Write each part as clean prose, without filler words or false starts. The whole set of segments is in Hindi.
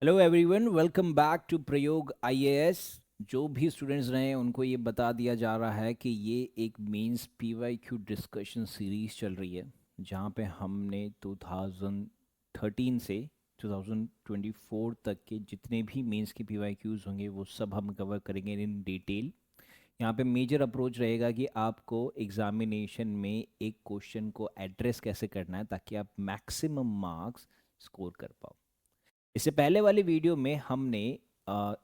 Hello everyone, welcome back to Prayog IAS. जो भी स्टूडेंट्स रहे हैं उनको ये बता दिया जा रहा है कि ये एक मेंस पीवाईक्यू डिस्कशन सीरीज चल रही है, जहाँ पे हमने 2013 से 2024 तक के जितने भी मेंस के पीवाईक्यूज होंगे वो सब हम कवर करेंगे इन डिटेल। यहाँ पे मेजर अप्रोच रहेगा कि आपको एग्जामिनेशन में एक क्वेश्चन को एड्रेस कैसे करना है ताकि आप मैक्सिमम मार्क्स स्कोर कर पाओ। इससे पहले वाली वीडियो में हमने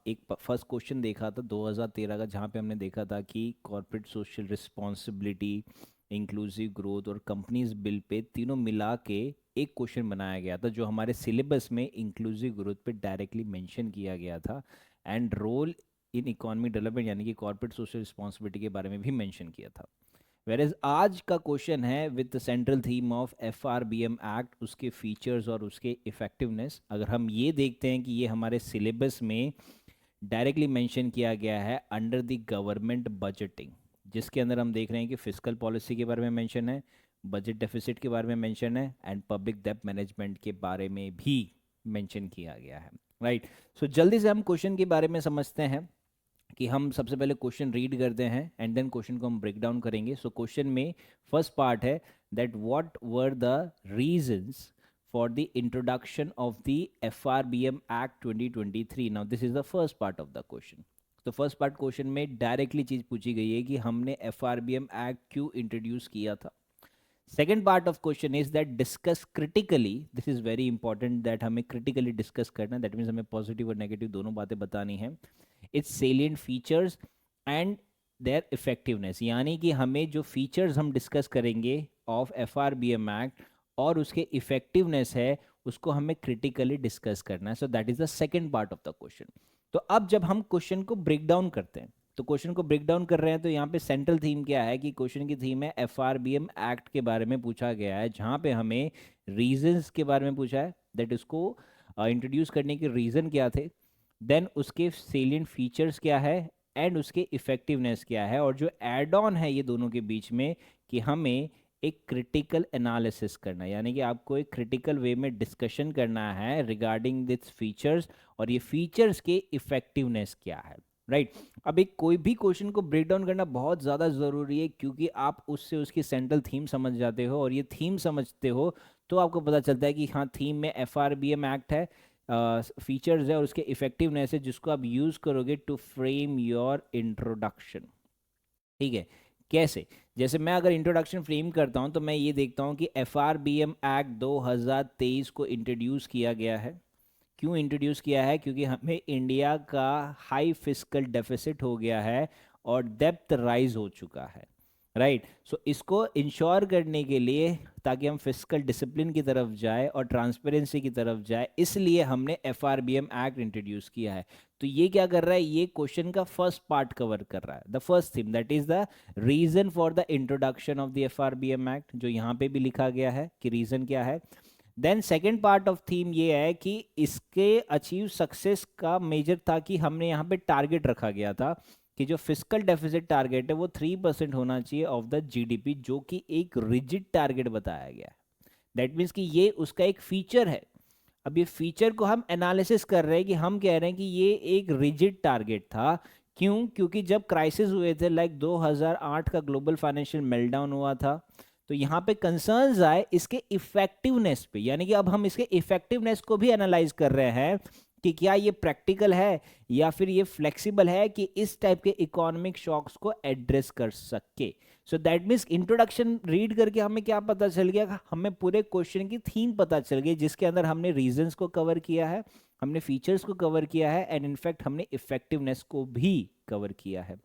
एक फर्स्ट क्वेश्चन देखा था 2013 का, जहाँ पे हमने देखा था कि corporate social responsibility, inclusive growth और कंपनीज बिल पे तीनों मिला के एक क्वेश्चन बनाया गया था, जो हमारे सिलेबस में इंक्लूसिव ग्रोथ पे डायरेक्टली मेंशन किया गया था and role in economic development यानी कि कॉर्पोरेट सोशल रिस्पॉन्सिबिलिटी के बारे में भी मेंशन किया था। वेरेज आज का क्वेश्चन है with central theme of FRBM act, उसके फीचर्स और उसके इफेक्टिवनेस। अगर हम ये देखते हैं कि ये हमारे सिलेबस में डायरेक्टली मेंशन किया गया है अंडर द गवर्नमेंट बजटिंग, जिसके अंदर हम देख रहे हैं कि फिस्कल पॉलिसी के बारे में मेंशन है, बजट डेफिसिट के बारे में मेंशन है एंड पब्लिक डेब्ट मैनेजमेंट के बारे में भी मेंशन किया गया है। राइट, सो जल्दी से हम क्वेश्चन के बारे में समझते हैं कि हम सबसे पहले क्वेश्चन रीड करते हैं एंड देन क्वेश्चन को हम ब्रेक डाउन करेंगे। सो क्वेश्चन में फर्स्ट पार्ट है that what were the reasons for the introduction of the FRBM act 2023। Now this is the first part of the question. तो फर्स्ट पार्ट क्वेश्चन में डायरेक्टली चीज पूछी गई है कि हमने एफआरबीएम एक्ट क्यों इंट्रोड्यूस किया था। Second part of question is that discuss critically, this is very important that हमें क्रिटिकली डिस्कस करना है, दैट मीन्स हमें पॉजिटिव और नेगेटिव दोनों बातें बतानी है, its salient features and their effectiveness, यानी कि हमें जो फीचर्स हम डिस्कस करेंगे ऑफ एफआरबीएम एक्ट और उसके इफेक्टिवनेस है उसको हमें क्रिटिकली डिस्कस करना है। सो that is the second part of the question. तो अब जब हम क्वेश्चन को ब्रेक डाउन करते हैं, तो क्वेश्चन को ब्रेक डाउन कर रहे हैं, तो यहाँ पे सेंट्रल थीम क्या है कि क्वेश्चन की थीम है एफआरबीएम एक्ट के बारे में पूछा गया है, जहाँ पे हमें रीजंस के बारे में पूछा है, दैट उसको इंट्रोड्यूस करने के रीजन क्या थे, देन उसके सेलियंट फीचर्स क्या है एंड उसके इफेक्टिवनेस क्या है, और जो एड ऑन है ये दोनों के बीच में कि हमें एक क्रिटिकल एनालिसिस करना है, यानी कि आपको एक क्रिटिकल वे में डिस्कशन करना है रिगार्डिंग दिस फीचर्स और ये फीचर्स के इफेक्टिवनेस क्या है। राइट, अब एक कोई भी क्वेश्चन को ब्रेक डाउन करना बहुत ज़्यादा ज़रूरी है, क्योंकि आप उससे उसकी सेंट्रल थीम समझ जाते हो, और ये थीम समझते हो तो आपको पता चलता है कि हाँ, थीम में एफआरबीएम एक्ट है, फीचर्स है और उसके इफेक्टिवनेस है, जिसको आप यूज़ करोगे टू फ्रेम योर इंट्रोडक्शन। ठीक है, कैसे? जैसे मैं अगर इंट्रोडक्शन फ्रेम करता हूं तो मैं ये देखता हूं कि एफआरबीएम एक्ट 2023 को इंट्रोड्यूस किया गया है। क्यों इंट्रोड्यूस किया है? क्योंकि हमें इंडिया का हाई फिस्कल डेफिसिट हो गया है और डेप्थ राइज हो चुका है। राइट, सो इसको इंश्योर करने के लिए, ताकि हम फिस्कल डिसिप्लिन की तरफ जाए और ट्रांसपेरेंसी की तरफ जाए, इसलिए हमने एफआरबीएम एक्ट इंट्रोड्यूस किया है। तो ये क्या कर रहा है? ये क्वेश्चन का फर्स्ट पार्ट कवर कर रहा है, the first theme, that is the reason for the introduction of the FRBM act, जो यहाँ पे भी लिखा गया है कि रीजन क्या है। Then second part of theme ये है कि इसके अचीव सक्सेस का मेजर था कि हमने यहाँ पे टारगेट रखा गया था कि जो फिस्कल डेफिसिट टारगेट है वो 3% होना चाहिए ऑफ द जीडीपी, जो कि एक रिजिड टारगेट बताया गया है। दैट मीन्स कि ये उसका एक फीचर है। अब ये फीचर को हम एनालिसिस कर रहे हैं कि हम कह रहे हैं कि ये एक रिजिड टारगेट था। क्यों? क्योंकि जब क्राइसिस हुए थे, लाइक 2008 का ग्लोबल फाइनेंशियल मेल्टडाउन हुआ था, तो यहाँ पे कंसर्न्स आए इसके इफेक्टिवनेस पे, यानी कि अब हम इसके इफेक्टिवनेस को भी एनालाइज कर रहे हैं कि क्या ये प्रैक्टिकल है या फिर ये फ्लेक्सिबल है कि इस टाइप के इकोनॉमिक शॉक्स को एड्रेस कर सके। So that means introduction read करके हमें क्या पता चल गया? हमें पूरे क्वेश्चन की थीम पता चल गई, जिसके अंदर हमने रीजंस को कवर किया है, हमने फीचर्स को कवर किया है एंड इनफैक्ट हमने इफेक्टिवनेस को भी कवर किया है।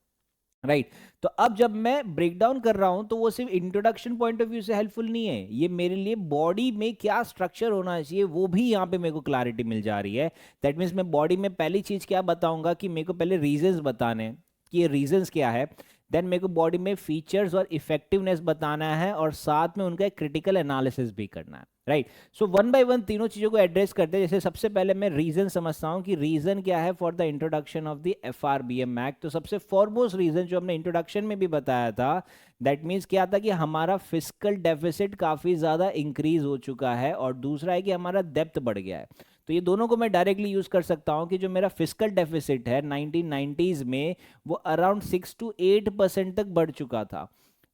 राइट, तो अब जब मैं ब्रेक डाउन कर रहा हूं तो वो सिर्फ इंट्रोडक्शन पॉइंट ऑफ व्यू से हेल्पफुल नहीं है, ये मेरे लिए बॉडी में क्या स्ट्रक्चर होना चाहिए वो भी यहाँ पे मेरे को क्लैरिटी मिल जा रही है। दैट मीन्स मैं बॉडी में पहली चीज क्या बताऊंगा कि मेरे को पहले रीजंस बताने हैं कि ये रीजंस क्या है, देन मेरे को बॉडी में फीचर्स और इफेक्टिवनेस बताना है और साथ में उनका एक क्रिटिकल एनालिसिस भी करना है। Right, so one by one तीनों चीजों को एड्रेस करते हैं। जैसे सबसे पहले मैं रीजन समझता हूं कि रीजन क्या है for the introduction of the FRBM act. तो सबसे फॉरमोस्ट रीजन जो हमने इंट्रोडक्शन में भी बताया था, दैट मीन्स क्या था कि हमारा फिस्कल डेफिसिट काफी ज्यादा इंक्रीज हो चुका है और दूसरा है कि हमारा डेप्थ बढ़ गया है। तो ये दोनों को मैं डायरेक्टली यूज कर सकता हूँ कि जो मेरा फिस्कल डेफिसिट है 1990s में वो अराउंड 6 to 8% तक बढ़ चुका था,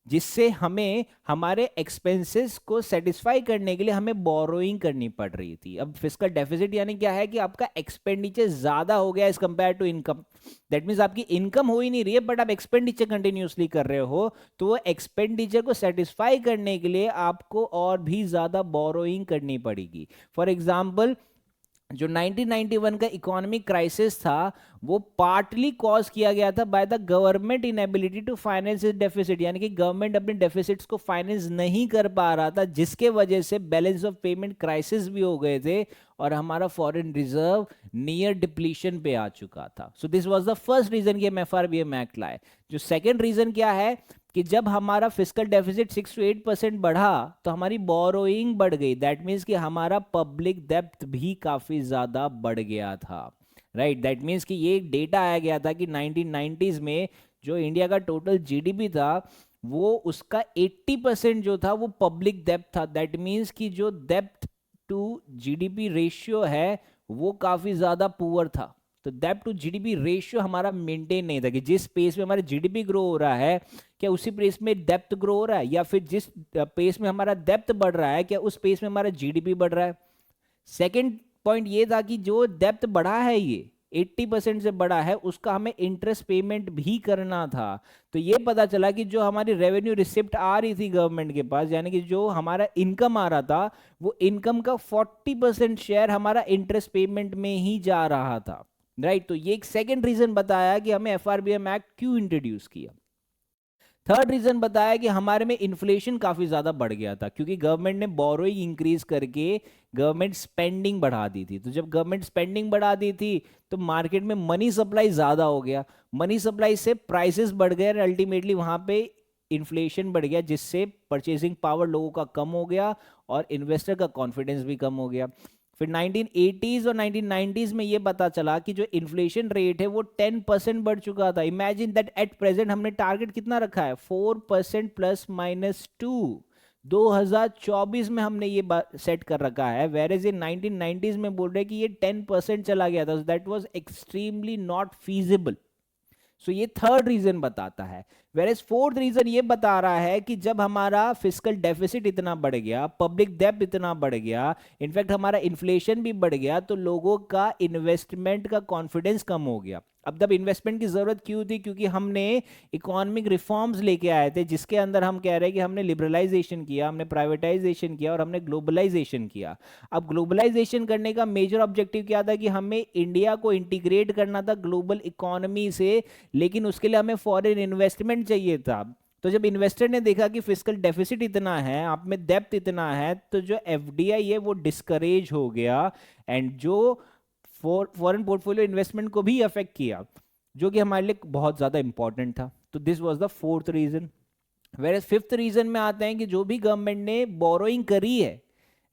जिससे हमें हमारे एक्सपेंसेस को सेटिस्फाई करने के लिए हमें बोरोइंग करनी पड़ रही थी। अब फिस्कल डेफिसिट यानी क्या है कि आपका एक्सपेंडिचर ज्यादा हो गया as compared to income. That means आपकी इनकम हो ही नहीं रही है बट आप एक्सपेंडिचर कंटिन्यूसली कर रहे हो, तो वो एक्सपेंडिचर को सेटिस्फाई करने के लिए आपको और भी ज्यादा बोरोइंग करनी पड़ेगी। फॉर एग्जाम्पल, जो 1991 का इकोनॉमिक क्राइसिस था वो पार्टली कॉज किया गया था by the government inability to finance it deficit, यानी कि गवर्नमेंट अपने डेफिसिट्स को फाइनेंस नहीं कर पा रहा था, जिसके वजह से बैलेंस ऑफ पेमेंट क्राइसिस भी हो गए थे और हमारा फॉरेन रिजर्व नियर डिप्लीशन पे आ चुका था। So this was the first reason कि हम एफआरबीएम एक्ट लाए। जो सेकंड रीजन क्या है कि जब हमारा फिस्कल डेफिसिट 6 to 8% बढ़ा तो हमारी बोरोइंग बढ़ गई। दैट मीन्स कि हमारा पब्लिक डेब्ट भी काफी ज्यादा बढ़ गया था, राइट। दैट मीन्स कि ये डेटा आया गया था कि 1990s में जो इंडिया का टोटल जीडीपी था वो उसका 80% जो था वो पब्लिक डेब्ट था। दैट मीन्स कि जो डेब्ट टू जीडीपी रेशियो है वो काफी ज्यादा पुअर था। तो डेब्ट टू जीडीपी रेशियो हमारा मेंटेन नहीं था कि जिस पेस में हमारा जीडीपी ग्रो हो रहा है क्या उसी पेस में डेप्थ ग्रो हो रहा है, या फिर जिस पेस में हमारा डेप्थ बढ़ रहा है क्या उस पेस में हमारा जीडीपी बढ़ रहा है। सेकंड पॉइंट ये था कि जो डेप्थ बढ़ा है ये 80% से बड़ा है उसका हमें इंटरेस्ट पेमेंट भी करना था। तो ये पता चला कि जो हमारी रेवेन्यू रिसिप्ट आ रही थी गवर्नमेंट के पास, यानी कि जो हमारा इनकम आ रहा था वो इनकम का 40% शेयर हमारा इंटरेस्ट पेमेंट में ही जा रहा था, राइट। तो ये एक सेकंड रीजन बताया कि हमें एफआरबीएम एक्ट क्यों इंट्रोड्यूस किया। थर्ड रीजन बताया कि हमारे में इन्फ्लेशन काफी ज्यादा बढ़ गया था क्योंकि गवर्नमेंट ने बोरोइंग इंक्रीज करके गवर्नमेंट स्पेंडिंग बढ़ा दी थी। तो जब गवर्नमेंट स्पेंडिंग बढ़ा दी थी तो मार्केट में मनी सप्लाई ज्यादा हो गया, मनी सप्लाई से प्राइसेस बढ़ गए और अल्टीमेटली वहां पे इन्फ्लेशन बढ़ गया, जिससे परचेसिंग पावर लोगों का कम हो गया और इन्वेस्टर का कॉन्फिडेंस भी कम हो गया। फिर 1980s और 1990s में ये पता चला कि जो इन्फ्लेशन रेट है वो 10% बढ़ चुका था। इमेजिन दैट एट प्रेजेंट हमने टारगेट कितना रखा है 4% +-2। 2024 में हमने ये सेट कर रखा है, वेयर एज इन 1990s में बोल रहे कि ये 10% चला गया था। That was extremely not feasible. So ये थर्ड रीजन बताता है। वेरेज फोर्थ रीजन ये बता रहा है कि जब हमारा फिस्कल डेफिसिट इतना बढ़ गया, पब्लिक डेब्ट इतना बढ़ गया, इनफैक्ट हमारा इन्फ्लेशन भी बढ़ गया, तो लोगों का इन्वेस्टमेंट का कॉन्फिडेंस कम हो गया। अब जब इन्वेस्टमेंट की जरूरत क्यों थी, क्योंकि हमने इकोनॉमिक रिफॉर्म्स लेके आए थे जिसके अंदर हम कह रहे हैं कि हमने लिबरलाइजेशन किया, हमने प्राइवेटाइजेशन किया और हमने ग्लोबलाइजेशन किया। अब ग्लोबलाइजेशन करने का मेजर ऑब्जेक्टिव क्या था कि हमें इंडिया को इंटीग्रेट करना था ग्लोबल इकोनॉमी से, लेकिन उसके लिए हमें फॉरेन इन्वेस्टमेंट चाहिए था। तो जब इन्वेस्टर ने देखा कि फिस्कल डेफिसिट इतना है, आप में डेप्थ इतना है, तो जो एफडीआई है वो डिस्करेज हो गया एंड जो फॉरेन पोर्टफोलियो इन्वेस्टमेंट को भी अफेक्ट किया, जो कि हमारे लिए बहुत ज्यादा इंपॉर्टेंट था। तो this was the fourth reason. Where fifth reason में आते हैं कि जो भी गवर्नमेंट ने बोरोइंग करी है,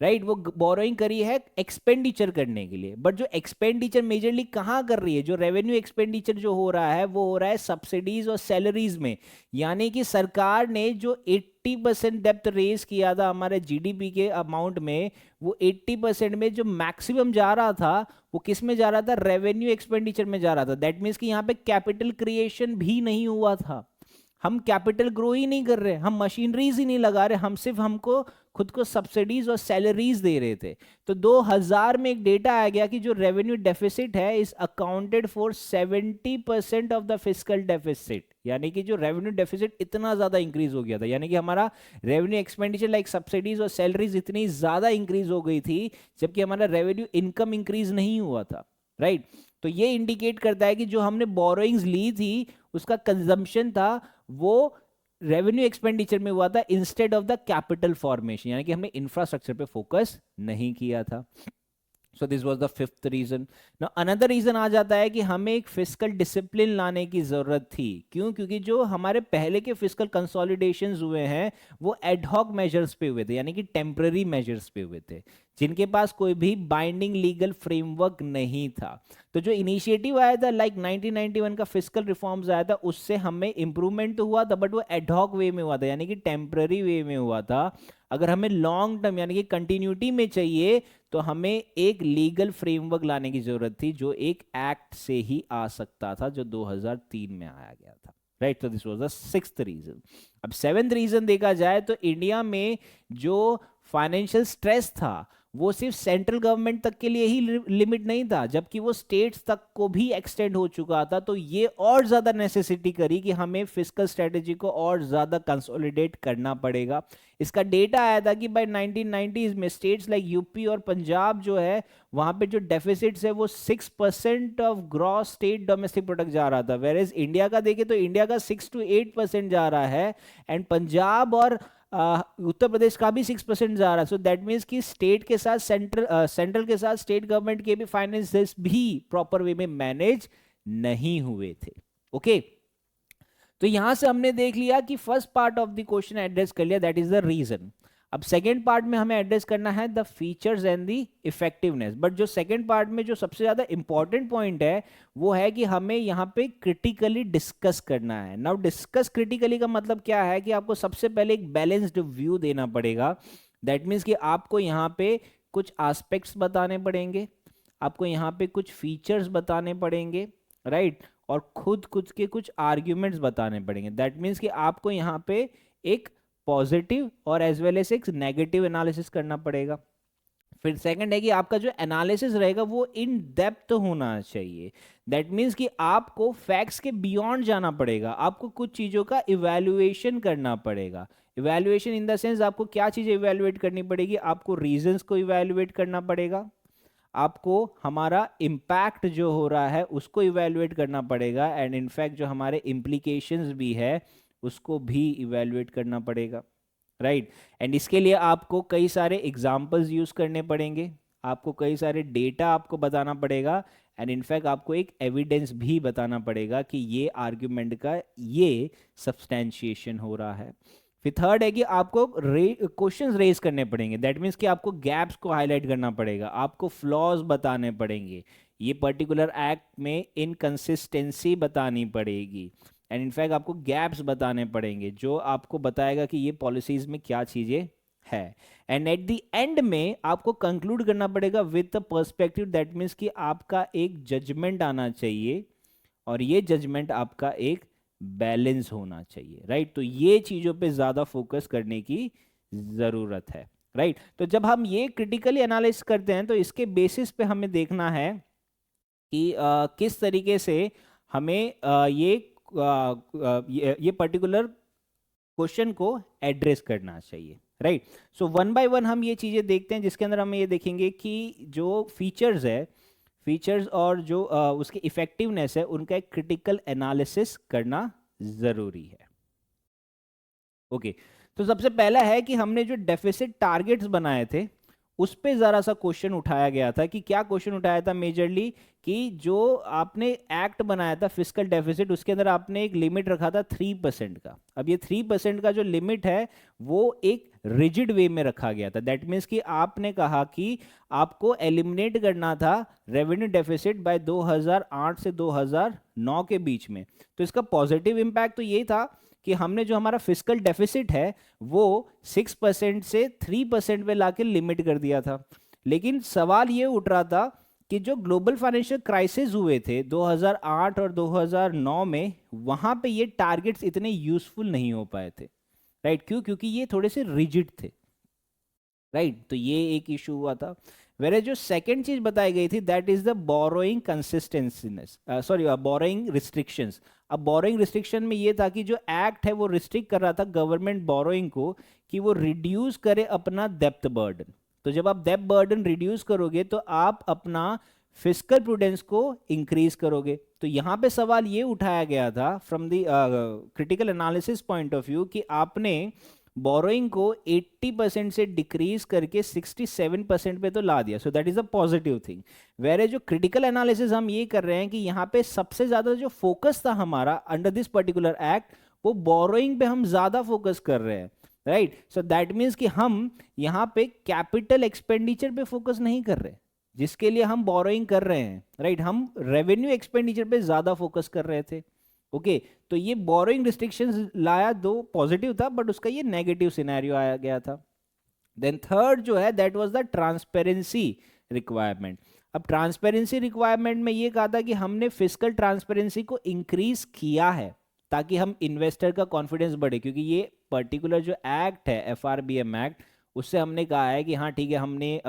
राइट, वो बोरोइंग करी है एक्सपेंडिचर करने के लिए, बट जो एक्सपेंडिचर मेजरली कहाँ कर रही है, जो रेवेन्यू एक्सपेंडिचर जो हो रहा है वो हो रहा है सब्सिडीज और सैलरीज में। यानी कि सरकार ने जो 80% डेप्थ रेज किया था हमारे जीडीपी के अमाउंट में, वो 80% में जो मैक्सिमम जा रहा था वो किस में जा रहा था, रेवेन्यू एक्सपेंडिचर में जा रहा था। दैट मीन्स कि यहाँ पे कैपिटल क्रिएशन भी नहीं हुआ था, हम कैपिटल ग्रो ही नहीं कर रहे, हम मशीनरीज ही नहीं लगा रहे, हम सिर्फ हमको खुद को सब्सिडीज और सैलरीज दे रहे थे। तो 2000 में एक डेटा आ गया कि जो रेवेन्यू डेफिसिट है is accounted for 70% of the fiscal deficit. यानी कि जो रेवेन्यू डेफिसिट इतना ज्यादा इंक्रीज हो गया था, यानी कि हमारा रेवेन्यू एक्सपेंडिचर लाइक सब्सिडीज और सैलरीज इतनी ज्यादा इंक्रीज हो गई थी, जबकि हमारा रेवेन्यू इनकम इंक्रीज नहीं हुआ था, राइट। तो ये इंडिकेट करता है कि जो हमने बोरोइंग्स ली थी उसका कंजम्पशन था वो रेवेन्यू एक्सपेंडिचर में हुआ था instead of the capital formation, यानी कि हमने इंफ्रास्ट्रक्चर पे फोकस नहीं किया था। So this was the fifth reason. Now another reason आ जाता है कि हमें एक फिस्कल डिसिप्लिन लाने की जरूरत थी। क्यों? क्योंकि जो हमारे पहले के फिस्कल कंसोलिडेशंस हुए हैं वो एडहॉक मेजर्स पे हुए थे, यानी कि टेम्पररी मेजर्स पे हुए थे, जिनके पास कोई भी बाइंडिंग लीगल फ्रेमवर्क नहीं था। तो जो इनिशिएटिव आया था लाइक 1991 का फिस्कल रिफॉर्म्स आया था, उससे हमें इंप्रूवमेंट तो हुआ था बट वो एडहॉक वे में हुआ था, यानी कि टेम्पररी वे में हुआ था। अगर हमें लॉन्ग टर्म यानी कि कंटिन्यूटी में चाहिए तो हमें एक लीगल फ्रेमवर्क लाने की जरूरत थी जो एक एक्ट से ही आ सकता था, जो 2003 में आया गया था, राइट। तो this was the sixth reason. अब सेवेंथ रीजन देखा जाए तो इंडिया में जो फाइनेंशियल स्ट्रेस था वो सिर्फ सेंट्रल गवर्नमेंट तक के लिए ही लिमिट नहीं था, जबकि वो स्टेट्स तक को भी एक्सटेंड हो चुका था। तो ये और ज्यादा नेसेसिटी करी कि हमें फिस्कल स्ट्रेटेजी को और ज्यादा कंसोलिडेट करना पड़ेगा। इसका डेटा आया था कि बाय 1990s में स्टेट्स लाइक यूपी और पंजाब जो है वहां पे जो डेफिसिट्स है वो 6% of gross state domestic product जा रहा था, वेर एज इंडिया का देखें तो इंडिया का 6 to 8% जा रहा है, एंड पंजाब और उत्तर प्रदेश का भी 6% जा रहा है। सो दैट मीन्स कि स्टेट के साथ सेंट्रल के साथ स्टेट गवर्नमेंट के भी फाइनेंसेस भी प्रॉपर वे में मैनेज नहीं हुए थे। ओके तो यहां से हमने देख लिया कि first part of the question address कर लिया, दैट इज द रीजन। अब सेकेंड पार्ट में हमें एड्रेस करना है the features and the effectiveness. But जो सेकेंड पार्ट में जो सबसे ज्यादा इंपॉर्टेंट पॉइंट है वो है कि हमें यहाँ पे क्रिटिकली डिस्कस करना है। नाउ डिस्कस क्रिटिकली का मतलब क्या है कि आपको सबसे पहले एक बैलेंस्ड व्यू देना पड़ेगा। दैट मीन्स कि आपको यहाँ पे कुछ एस्पेक्ट्स बताने पड़ेंगे, आपको यहाँ पे कुछ फीचर्स बताने पड़ेंगे, राइट, और खुद के कुछ आर्ग्यूमेंट्स बताने पड़ेंगे। दैट मीन्स कि आपको यहाँ पे एक पॉजिटिव और एज वेल एज एक नेगेटिव एनालिसिस करना पड़ेगा। फिर सेकंड है कि आपका जो एनालिसिस रहेगा वो इन डेप्थ होना चाहिए। दैट मीन्स कि आपको फैक्ट्स के बियॉन्ड जाना पड़ेगा, आपको कुछ चीज़ों का इवैल्यूएशन करना पड़ेगा। इवैल्यूएशन इन द सेंस आपको क्या चीज़ें इवैल्यूएट करनी पड़ेगी, आपको रीजंस को इवैल्यूएट करना पड़ेगा, आपको हमारा इम्पैक्ट जो हो रहा है उसको इवैल्यूएट करना पड़ेगा, एंड इनफैक्ट जो हमारे इम्प्लीकेशंस भी है उसको भी इवैल्यूएट करना पड़ेगा, राइट। एंड इसके लिए आपको कई सारे एग्जांपल्स यूज करने पड़ेंगे, आपको कई सारे डेटा आपको बताना पड़ेगा, एंड इनफैक्ट आपको एक एविडेंस भी बताना पड़ेगा कि ये आर्ग्यूमेंट का ये सब्सटैंशिएशन हो रहा है। फिर थर्ड है कि आपको क्वेश्चंस रेज करने पड़ेंगे। दैट मीन्स कि आपको गैप्स को हाईलाइट करना पड़ेगा, आपको फ्लॉज बताने पड़ेंगे, ये पर्टिकुलर एक्ट में इनकंसिस्टेंसी बतानी पड़ेगी, एंड इनफैक्ट आपको गैप्स बताने पड़ेंगे जो आपको बताएगा कि ये पॉलिसीज में क्या चीजें है। एंड एट द एंड में आपको कंक्लूड करना पड़ेगा with the perspective. That means कि आपका एक जजमेंट आना चाहिए, और ये जजमेंट आपका एक बैलेंस होना चाहिए, राइट। तो ये चीजों पे ज्यादा फोकस करने की जरूरत है, राइट। तो जब हम ये क्रिटिकली एनालिसिस करते हैं तो इसके बेसिस पे हमें देखना है कि किस तरीके से हमें ये पर्टिकुलर क्वेश्चन को एड्रेस करना चाहिए, right. So one by one हम ये चीजें देखते हैं, जिसके अंदर हम ये देखेंगे कि जो फीचर्स है, फीचर्स और जो उसकी इफेक्टिवनेस है, उनका एक क्रिटिकल एनालिसिस करना जरूरी है। ओके तो सबसे पहला है कि हमने जो डेफिसिट टारगेट्स बनाए थे उस पे जरा सा क्वेश्चन उठाया गया था। कि क्या क्वेश्चन उठाया था मेजरली, कि जो आपने एक्ट बनाया था फिस्कल डेफिसिट, उसके अंदर आपने एक लिमिट रखा था 3% का। अब ये 3% का जो लिमिट है वो एक रिजिड वे में रखा गया था। दैट मीन्स कि आपने कहा कि आपको एलिमिनेट करना था रेवेन्यू डेफिसिट बाय 2008 से 2009 के बीच में। तो इसका पॉजिटिव इंपैक्ट तो ये था कि हमने जो हमारा फिस्कल डेफिसिट है वो 6% से 3% पे लाके लिमिट कर दिया था। लेकिन सवाल ये उठ रहा था कि जो ग्लोबल फाइनेंशियल क्राइसिस हुए थे 2008 और 2009 में, वहां पे ये टारगेट्स इतने यूजफुल नहीं हो पाए थे, राइट। क्यों? क्योंकि ये थोड़े से रिजिड थे, राइट। तो ये एक इशू हुआ था। वेरे जो सेकेंड चीज बताई गई थी that is the borrowing consistencyness, sorry borrowing restrictions. अब बोरोइंग रिस्ट्रिक्शन में ये था कि जो एक्ट है वो रिस्ट्रिक्ट कर रहा था गवर्नमेंट बोरोइंग को कि वो रिड्यूस करे अपना डेप्थ बर्डन। तो जब आप डेप्थ बर्डन रिड्यूस करोगे तो आप अपना फिस्कल प्रूडेंस को इंक्रीज करोगे। तो यहां पे सवाल ये उठाया गया था from the critical analysis point of view कि आपने बोरोइंग को 80% से डिक्रीज करके 67% पे तो ला दिया। So that is a positive thing. वेरे जो क्रिटिकल एनालिसिस हम ये कर रहे हैं कि यहाँ पे सबसे ज्यादा जो फोकस था हमारा अंडर दिस पर्टिकुलर एक्ट, वो बोरोइंग पे हम ज्यादा फोकस कर रहे हैं, राइट। सो दैट मीन्स कि हम यहाँ पे कैपिटल एक्सपेंडिचर पे फोकस नहीं कर रहे जिसके लिए हम बोरोइंग कर रहे हैं, राइट। हम रेवेन्यू एक्सपेंडिचर पे ज्यादा फोकस कर रहे थे। ओके तो ये बोरोइंग रिस्ट्रिक्शंस लाया, दो पॉजिटिव था बट उसका ये नेगेटिव सिनेरियो आया गया था। देन थर्ड जो है that was the transparency requirement. अब ट्रांसपेरेंसी रिक्वायरमेंट में ये कहा था कि हमने फिजिकल ट्रांसपेरेंसी को इंक्रीज किया है ताकि हम इन्वेस्टर का कॉन्फिडेंस बढ़े, क्योंकि ये पर्टिकुलर जो एक्ट है FRBM एक्ट, उससे हमने कहा है कि हाँ ठीक है, हमने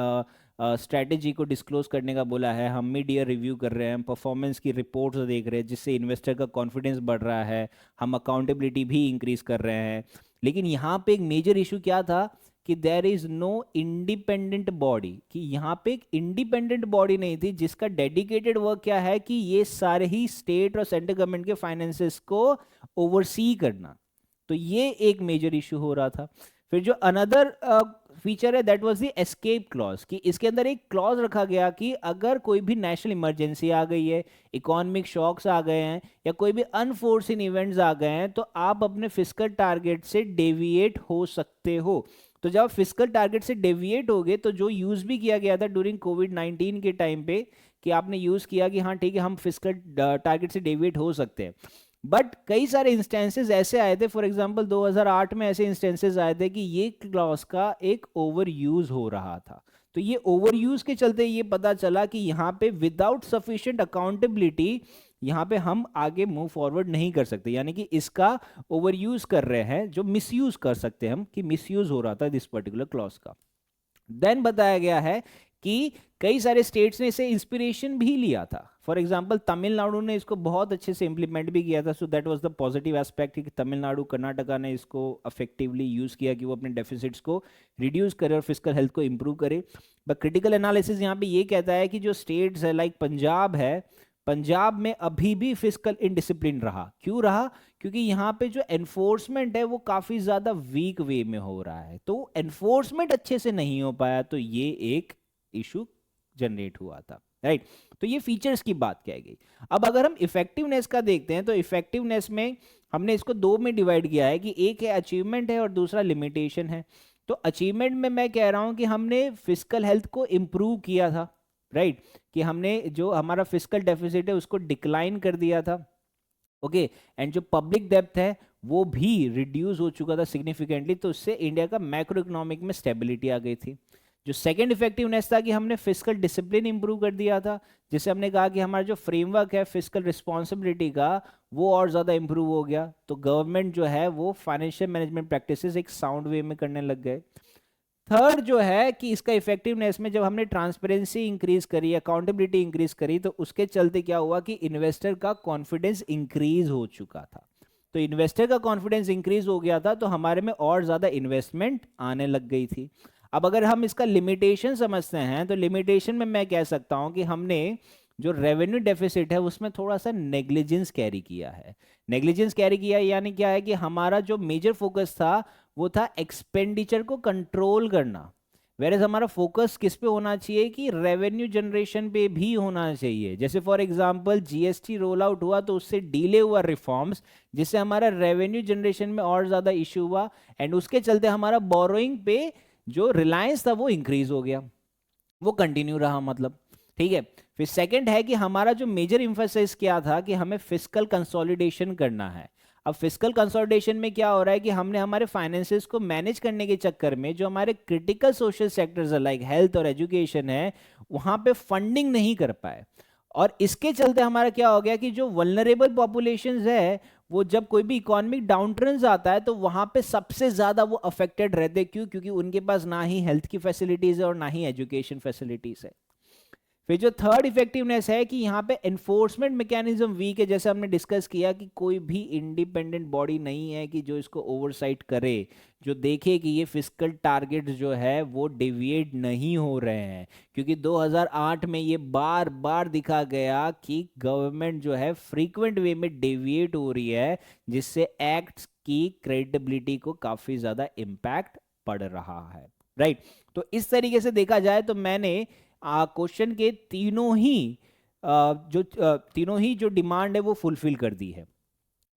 स्ट्रैटेजी को डिस्क्लोज करने का बोला है, हम मिड ईयर रिव्यू कर रहे हैं, परफॉर्मेंस की रिपोर्ट्स देख रहे हैं जिससे इन्वेस्टर का कॉन्फिडेंस बढ़ रहा है, हम अकाउंटेबिलिटी भी इंक्रीज कर रहे हैं। लेकिन यहाँ पे एक मेजर इशू क्या था कि there is no independent body, कि यहाँ पे एक इंडिपेंडेंट बॉडी नहीं थी जिसका डेडिकेटेड वर्क क्या है कि ये सारे ही स्टेट और सेंट्रल गवर्नमेंट के फाइनेंसेस को ओवरसी करना। तो ये एक मेजर इशू हो रहा था। फिर जो अनदर फीचर है that was the escape clause, कि इसके अंदर एक क्लॉज रखा गया कि अगर कोई भी नेशनल इमरजेंसी आ गई है, इकोनॉमिक शॉक्स आ गए हैं या कोई भी अनफोर्सिन इवेंट्स आ गए हैं, तो आप अपने फिस्कल टारगेट से डेविएट हो सकते हो। तो जब फिस्कल टारगेट से डेविएट हो गए, तो जो यूज भी किया गया था ड्यूरिंग कोविड-19 के टाइम पे, कि आपने यूज किया कि हाँ ठीक है हम फिस्कल टारगेट से डेविएट हो सकते हैं, बट कई सारे इंस्टेंसेस ऐसे आए थे, फॉर एग्जांपल 2008 में ऐसे इंस्टेंसेस आए थे कि ये क्लॉज का एक ओवर यूज हो रहा था। तो ये ओवर यूज के चलते ये पता चला कि यहाँ पे विदाउट सफिशिएंट अकाउंटेबिलिटी यहाँ पे हम आगे मूव फॉरवर्ड नहीं कर सकते, यानी कि इसका ओवर यूज कर रहे हैं, जो मिसयूज कर सकते हैं हम, कि मिसयूज हो रहा था दिस पर्टिकुलर क्लॉज का। देन बताया गया है कि कई सारे स्टेट्स ने इसे इंस्पिरेशन भी लिया था, फॉर एग्जांपल तमिलनाडु ने इसको बहुत अच्छे से इंप्लीमेंट भी किया था। So that was the positive aspect कि तमिलनाडु कर्नाटका ने इसको इफेक्टिवली यूज किया कि वो अपने डेफिसिट्स को रिड्यूस करे और फिजिकल हेल्थ को इंप्रूव करे। बट क्रिटिकल एनालिसिस यहाँ पे ये कहता है कि जो स्टेट्स है लाइक पंजाब है, पंजाब में अभी भी फिजिकल इनडिसिप्लिन रहा। क्यों रहा? क्योंकि यहाँ पे जो एनफोर्समेंट है वो काफी ज्यादा वीक वे में हो रहा है, तो एनफोर्समेंट अच्छे से नहीं हो पाया, तो ये एक इशू जनरेट हुआ था, राइट। तो ये फीचर्स की बात कही गई। अब अगर हम इफेक्टिवनेस का देखते हैं, तो इफेक्टिवनेस में हमने इसको दो में डिवाइड किया है, कि एक है अचीवमेंट है और दूसरा लिमिटेशन है। तो अचीवमेंट में मैं कह रहा हूं कि हमने फिजिकल हेल्थ को इंप्रूव किया था, राइट, कि हमने जो हमारा फिजिकल डेफिसिट है उसको डिक्लाइन कर दिया था, ओके। एंड जो पब्लिक डेप्थ है वो भी रिड्यूस हो चुका था सिग्निफिकेंटली, तो उससे इंडिया का मैक्रो इकोनॉमिक में स्टेबिलिटी आ गई थी। जो सेकंड इफेक्टिवनेस था कि हमने फिजिकल डिसिप्लिन इंप्रूव कर दिया था, जिससे हमने कहा कि हमारा जो फ्रेमवर्क है फिजिकल रिस्पॉन्सिबिलिटी का वो और ज़्यादा इंप्रूव हो गया। तो गवर्नमेंट जो है वो फाइनेंशियल मैनेजमेंट प्रैक्टिसेस एक साउंड वे में करने लग गए। थर्ड जो है कि इसका इफेक्टिवनेस में जब हमने ट्रांसपेरेंसी इंक्रीज करी, अकाउंटेबिलिटी इंक्रीज करी, तो उसके चलते क्या हुआ कि इन्वेस्टर का कॉन्फिडेंस इंक्रीज हो चुका था। तो इन्वेस्टर का कॉन्फिडेंस इंक्रीज हो गया था, तो हमारे में और ज्यादा इन्वेस्टमेंट आने लग गई थी। अब अगर हम इसका लिमिटेशन समझते हैं, तो लिमिटेशन में मैं कह सकता हूं कि हमने जो रेवेन्यू डेफिसिट है उसमें थोड़ा सा नेग्लिजेंस कैरी किया है। नेग्लिजेंस कैरी किया यानी क्या है कि हमारा जो मेजर फोकस था वो था एक्सपेंडिचर को कंट्रोल करना, वेरेज हमारा फोकस किस पे होना चाहिए कि रेवेन्यू जनरेशन पे भी होना चाहिए। जैसे for example GST roll out हुआ तो उससे डिले हुआ रिफॉर्म्स, जिससे हमारा रेवेन्यू जनरेशन में और ज्यादा इश्यू हुआ, एंड उसके चलते हमारा बोरोइंग पे जो रिलायंस था वो इंक्रीज हो गया, वो कंटिन्यू रहा, मतलब ठीक है। फिर सेकंड है कि हमारा जो मेजर इंफोसिस क्या था कि हमें फिस्कल कंसोलिडेशन करना है। अब फिस्कल कंसोलिडेशन में क्या हो रहा है कि हमने हमारे फाइनेंसेस को मैनेज करने के चक्कर में जो हमारे critical social sectors like health और एजुकेशन है वहां पे फंडिंग नहीं कर पाए, और इसके चलते हमारा क्या हो गया कि जो वल्नरेबल पॉपुलेशंस है वो जब कोई भी इकोनॉमिक डाउनटर्न्स आता है तो वहां पे सबसे ज्यादा वो अफेक्टेड रहते। क्यों? क्योंकि उनके पास ना ही हेल्थ की फैसिलिटीज है और ना ही एजुकेशन फैसिलिटीज है। फिर जो थर्ड इफेक्टिवनेस है कि यहाँ पे एनफोर्समेंट मैकेनिज्म वीक है, जैसे हमने डिस्कस किया कि कोई भी इंडिपेंडेंट बॉडी नहीं है कि जो इसको ओवरसाइट करे, जो देखे कि ये फिस्कल टारगेट जो है वो डेविएट नहीं हो रहे हैं। क्योंकि 2008 में ये बार बार दिखा गया कि गवर्नमेंट जो है फ्रीक्वेंट वे में डेविएट हो रही है, जिससे एक्ट्स की क्रेडिबिलिटी को काफी ज्यादा इम्पैक्ट पड़ रहा है, राइट। तो इस तरीके से देखा जाए तो मैंने क्वेश्चन के तीनों ही जो डिमांड है वो फुलफिल कर दी है।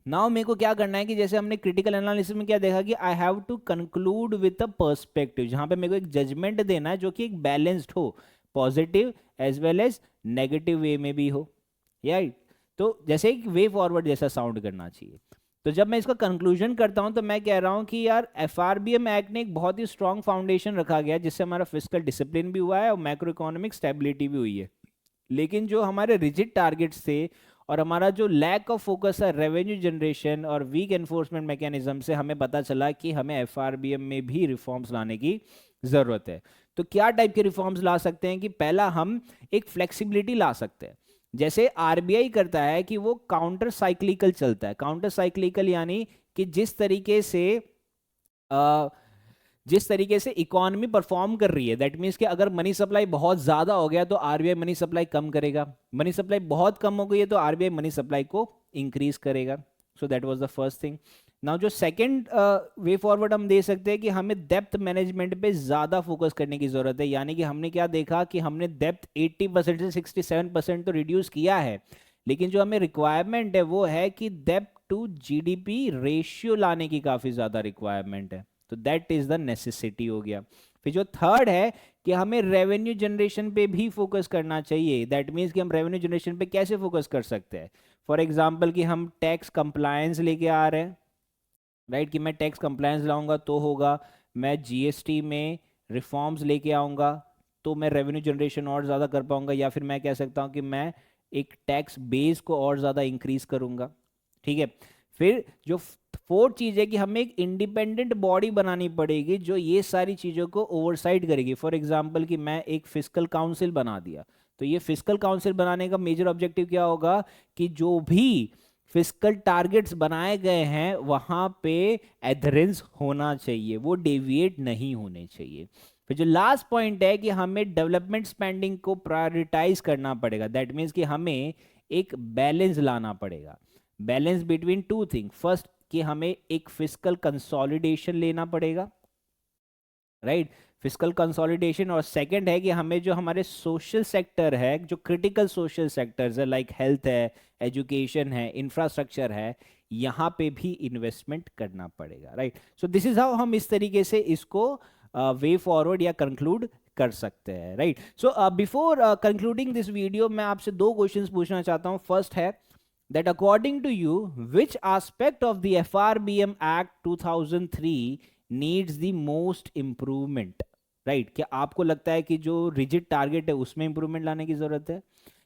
नाउ मेरे को क्या करना है कि जैसे हमने क्रिटिकल एनालिसिस में क्या देखा कि I have to conclude with a perspective, जहां पे मेरे को एक जजमेंट देना है जो कि एक बैलेंस्ड हो, positive as well as negative way में भी हो, राइट। तो जैसे एक वे फॉरवर्ड जैसा साउंड करना चाहिए। तो जब मैं इसका कंक्लूजन करता हूं तो मैं कह रहा हूं कि यार एफआरबीएम एक्ट ने एक बहुत ही स्ट्रांग फाउंडेशन रखा गया जिससे हमारा फिस्कल डिसिप्लिन भी हुआ है और मैक्रो इकोनॉमिक स्टेबिलिटी भी हुई है। लेकिन जो हमारे रिजिड टारगेट्स थे और हमारा जो लैक ऑफ फोकस है रेवेन्यू जनरेशन और वीक एनफोर्समेंट मैकेनिज्म से हमें पता चला कि हमें एफआरबीएम में भी रिफॉर्म्स लाने की जरूरत है। तो क्या टाइप के रिफॉर्म्स ला सकते हैं कि पहला हम एक फ्लेक्सिबिलिटी ला सकते हैं। जैसे आरबीआई करता है कि वो काउंटर साइक्लिकल चलता है। काउंटर साइक्लिकल यानी कि जिस तरीके से इकोनॉमी परफॉर्म कर रही है, दैट मीन्स कि अगर मनी सप्लाई बहुत ज्यादा हो गया तो आरबीआई मनी सप्लाई कम करेगा, मनी सप्लाई बहुत कम हो गई है तो आरबीआई मनी सप्लाई को इंक्रीज करेगा। So that was the first thing. Now जो सेकंड वे फॉरवर्ड हम दे सकते हैं कि हमें डेप्थ मैनेजमेंट पे ज्यादा फोकस करने की जरूरत है। यानी कि हमने क्या देखा कि हमने डेप्थ 80% से 67% तो रिड्यूस किया है, लेकिन जो हमें रिक्वायरमेंट है वो है कि डेप्थ टू जीडीपी रेशियो लाने की काफी ज्यादा रिक्वायरमेंट है। तो दैट इज द नेसेसिटी हो गया। फिर जो थर्ड है कि हमें रेवेन्यू जनरेशन पे भी फोकस करना चाहिए। दैट मीन्स कि हम रेवेन्यू जनरेशन पे कैसे फोकस कर सकते हैं। फॉर एग्जांपल कि हम टैक्स कंप्लायंस लेके आ रहे हैं, राइट, कि मैं टैक्स कंप्लायंस लाऊंगा तो होगा, मैं जीएसटी में रिफॉर्म्स लेके आऊंगा तो मैं रेवेन्यू जनरेशन और ज़्यादा कर पाऊंगा, या फिर मैं कह सकता हूं कि मैं एक टैक्स बेस को और ज़्यादा इंक्रीज करूंगा। ठीक है। फिर जो फोर्थ चीज़ है कि हमें एक इंडिपेंडेंट बॉडी बनानी पड़ेगी जो ये सारी चीज़ों को ओवरसाइट करेगी। फॉर एग्जाम्पल कि मैं एक फिस्कल काउंसिल बना दिया, तो ये फिस्कल काउंसिल बनाने का मेजर ऑब्जेक्टिव क्या होगा कि जो भी फिस्कल टारगेट्स बनाए गए हैं वहां पे एडहेरेंस होना चाहिए, वो डेविएट नहीं होने चाहिए। फिर जो लास्ट पॉइंट है कि हमें डेवलपमेंट स्पेंडिंग को प्रायोरिटाइज करना पड़ेगा। दैट मीन्स कि हमें एक बैलेंस लाना पड़ेगा, balance between two thing. First कि हमें एक फिस्कल कंसोलिडेशन लेना पड़ेगा, राइट, फिस्कल कंसोलिडेशन। और सेकंड है कि हमें जो हमारे सोशल सेक्टर है, जो क्रिटिकल सोशल सेक्टर्स है लाइक हेल्थ है, एजुकेशन है, इंफ्रास्ट्रक्चर है, यहाँ पे भी इन्वेस्टमेंट करना पड़ेगा, right. So this is how हम इस तरीके से इसको वे फॉरवर्ड या कंक्लूड कर सकते हैं, right. So before concluding this video मैं आपसे दो क्वेश्चंस पूछना चाहता हूँ। फर्स्ट है that according to you which aspect of the FRBM Act 2003 needs the most improvement, right. क्या आपको लगता है कि जो रिजिड टारगेट है उसमें इंप्रूवमेंट लाने की जरूरत है,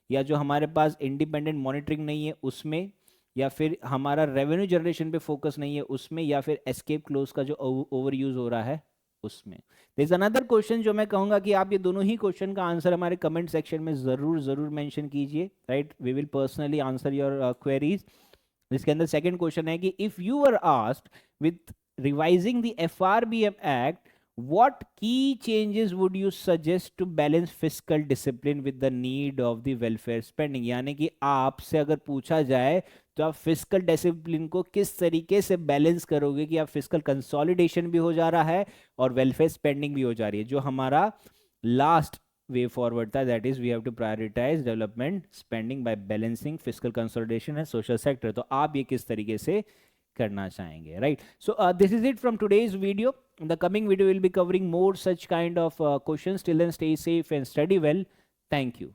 या जो हमारे पास इंडिपेंडेंट मॉनिटरिंग नहीं है उसमें, या फिर हमारा रेवेन्यू जनरेशन पे फोकस नहीं है उसमें, या फिर एस्केप क्लोज का जो ओवर यूज हो रहा है उसमें। देयर इज अनदर क्वेश्चन जो मैं कहूंगा कि आप ये दोनों ही क्वेश्चन का आंसर हमारे कमेंट सेक्शन में जरूर जरूर मेंशन कीजिए, right. We will personally answer your queries. इसके अंदर सेकंड क्वेश्चन है कि if you are asked with revising the FRBM act what key changes would you suggest to balance fiscal discipline with the need of the welfare spending। यानी कि आपसे अगर पूछा जाए तो आप फिस्कल डिसिप्लिन को किस तरीके से बैलेंस करोगे कि आप फिस्कल कंसोलिडेशन भी हो जा रहा है और वेलफेयर स्पेंडिंग भी हो जा रही है। जो हमारा लास्ट वे फॉरवर्ड था, that is we have to prioritise development spending by balancing fiscal consolidation and social sector. तो आप ये किस तरीके से करना चाहेंगे, right. So this is it from today's video. In the coming video we'll be covering more such kind of questions. Till then, stay safe and study well. Thank you.